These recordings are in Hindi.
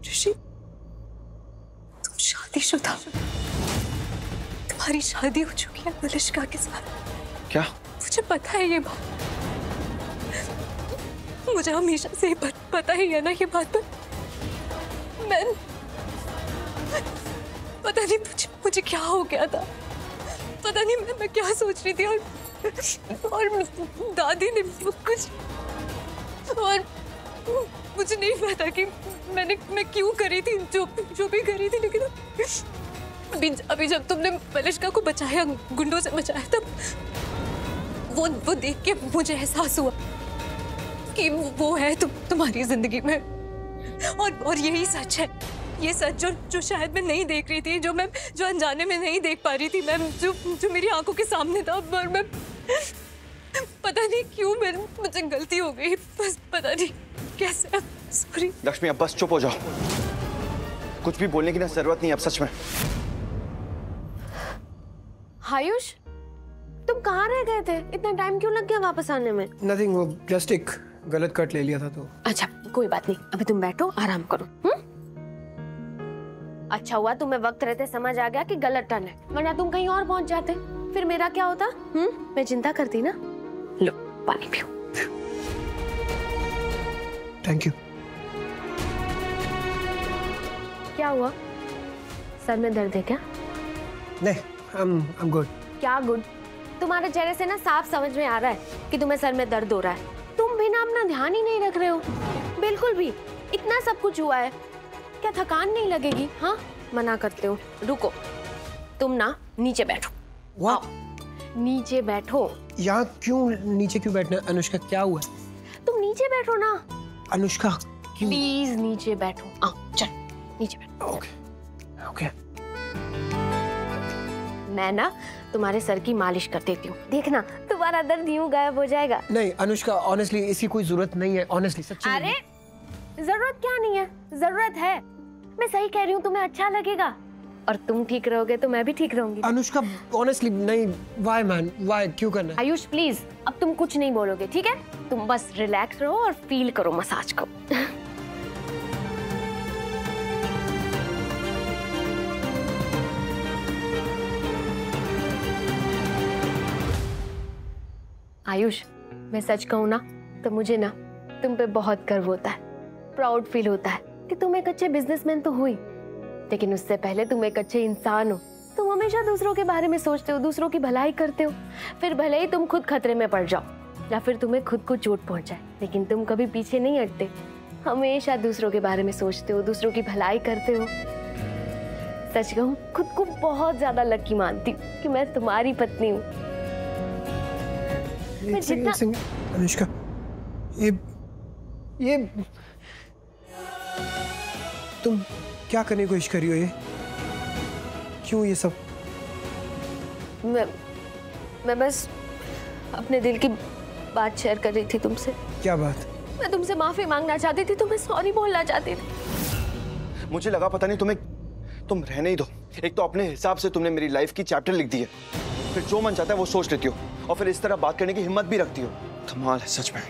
ऋषि, तुम शादीशुदा, तुम्हारी शादी हो चुकी है मलिष्का के साथ। क्या? मुझे पता है ये बात, मुझे हमेशा से पता ही है ना ये बात, पर मैं पता नहीं मुझे क्या हो गया था, पता नहीं मैं क्या सोच रही थी, और दादी ने कुछ, और मुझे नहीं पता कि मैं क्यों करी थी जो भी करी थी, लेकिन अभी जब तुमने मलिष्का को बचाया, गुंडों से बचाया, तब वो देख के मुझे एहसास हुआ कि वो है तुम्हारी जिंदगी में, और यही सच है, ये सच जो शायद मैं नहीं देख रही थी, जो अनजाने में नहीं देख पा रही थी मैम, जो मेरी आंखों के सामने था, पर मैं पता नहीं क्यों मुझे गलती हो गई, बस पता नहीं कैसे। सॉरी लक्ष्मी, अब बस चुप हो जाओ, कुछ भी बोलने की ना जरूरत नहीं अब, सच में। आयुष, तुम कहाँ रह गए थे? इतना टाइम क्यों लग गया वापस आने में? नथिंग, वो जस्ट एक गलत कट ले लिया था तो। अच्छा कोई बात नहीं, अभी तुम बैठो आराम करो। अच्छा हुआ तुम्हें वक्त रहते समझ आ गया कि गलत टर्न है, वरना तुम कहीं और पहुंच जाते, फिर मेरा क्या होता? मैं चिंता करती ना। लो पानी पियो। Thank you. क्या हुआ, सर में दर्द है क्या? नहीं, I'm good। क्या गुड? तुम्हारे चेहरे से ना साफ समझ में आ रहा है कि तुम्हें सर में दर्द हो रहा है। तुम भी ना अपना ध्यान ही नहीं रख रहे हो बिल्कुल भी। इतना सब कुछ हुआ है, क्या थकान नहीं लगेगी? हाँ मना करते हो। रुको, तुम ना नीचे बैठो। वाह, नीचे बैठो। यहाँ क्यों नीचे क्यों बैठना? अनुष्का क्या हुआ? तुम नीचे बैठो ना। अनुष्का क्यों? प्लीज नीचे बैठो। चल नीचे बैठो। Okay okay. मैं ना तुम्हारे सर की मालिश कर देती हूँ, देखना तुम्हारा दर्द यूं गायब हो जाएगा। नहीं अनुष्का, ऑनेस्टली इसकी कोई जरूरत नहीं है, ऑनेस्टली सच्ची। अरे जरूरत क्या नहीं है, जरूरत है। मैं सही कह रही हूँ, तुम्हें अच्छा लगेगा, और तुम ठीक रहोगे तो मैं भी ठीक रहूंगी। अनुष्का ऑनेस्टली नहीं, व्हाई मैन, व्हाई, क्यों करना है? आयुष प्लीज, अब तुम कुछ नहीं बोलोगे, ठीक है? तुम बस रिलैक्स रहो और फील करो मसाज को। आयुष, मैं सच कहूँ ना तो मुझे ना तुम पे बहुत गर्व होता है, प्राउड फील होता है कि तुम एक अच्छे बिजनेसमैन तो हुई, लेकिन उससे पहले तुम एक अच्छे इंसान हो। तुम हमेशा दूसरों के बारे में सोचते हो, दूसरों की भलाई करते हो, फिर भले ही तुम खुद खतरे में पड़ जाओ या फिर तुम्हें खुद को चोट पहुंचाए, लेकिन तुम कभी पीछे नहीं हटते, हमेशा दूसरों के बारे में सोचते हो, दूसरों की भलाई करते हो। सच कहूँ, खुद को बहुत ज्यादा लकी मानती हूँ कि मैं तुम्हारी पत्नी हूँ। अनुष्का, ये तुम क्या करने की कोशिश कर रही हो? ये क्यों ये सब? मैं बस अपने दिल की बात शेयर कर रही थी तुमसे। क्या बात? मैं तुमसे माफी मांगना चाहती थी, तुम्हें सॉरी बोलना चाहती थी। मुझे लगा पता नहीं तुम रहने ही दो। एक तो अपने हिसाब से तुमने मेरी लाइफ की चैप्टर लिख दी है, फिर जो मन चाहता है वो सोच लेती हो, और फिर इस तरह बात करने की हिम्मत भी रखती हो। कमाल है सच में,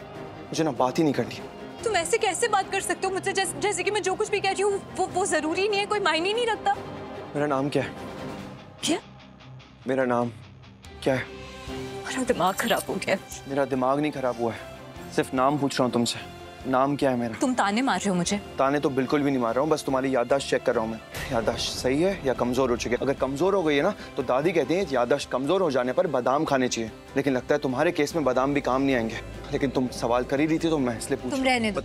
मुझे ना बात ही नहीं करनी। तुम ऐसे कैसे बात कर सकते हो मुझसे, जैसे कि मैं जो कुछ भी कह रही हूँ वो जरूरी नहीं है, कोई मायने नहीं रखता। मेरा नाम क्या है? क्या? मेरा नाम क्या है? मेरा दिमाग खराब हो गया। मेरा दिमाग नहीं खराब हुआ है, सिर्फ नाम पूछ रहा हूँ तुमसे, नाम क्या है मेरा? तुम ताने मार रहे हो मुझे? ताने तो बिल्कुल भी नहीं मार रहा हूँ, बस तुम्हारी याददाश्त चेक कर रहा हूँ मैं। याददाश्त सही है या कमजोर हो चुकी है? अगर कमजोर हो गई है ना तो दादी कहती है याददाश्त कमजोर हो जाने पर बादाम खाने चाहिए, लेकिन लगता है तुम्हारे केस में बादाम भी काम नहीं आएंगे। लेकिन तुम सवाल कर ही रही थी तो मैं इसलिए पूछ। तुम रहने दो,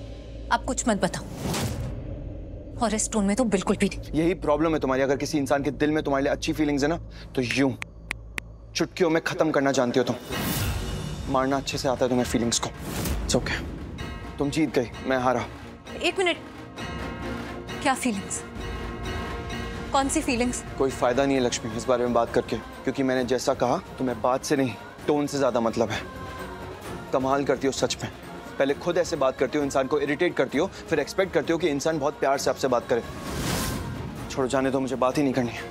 आप कुछ मत बताओ, और इस टोन में तो बिल्कुल भी नहीं। यही प्रॉब्लम है तुम्हारी, अगर किसी इंसान के दिल में तुम्हारे लिए अच्छी फीलिंग्स है ना तो यूं चुटकियों में खत्म करना जानती हो तुम। मारना अच्छे से आता है तुम्हें फीलिंग्स को। इट्स ओके, तुम जीत गई, मैं हारा। एक मिनट, क्या फीलिंग्स? कौन सी फीलिंग्स? कोई फायदा नहीं है लक्ष्मी इस बारे में बात करके, क्योंकि मैंने जैसा कहा तुम्हें बात से नहीं टोन से ज्यादा मतलब है। कमाल करती हो सच में, पहले खुद ऐसे बात करती हो, इंसान को इरिटेट करती हो, फिर एक्सपेक्ट करती हो कि इंसान बहुत प्यार से आपसे बात करे। छोड़ो, जाने दो, मुझे बात ही नहीं करनी है।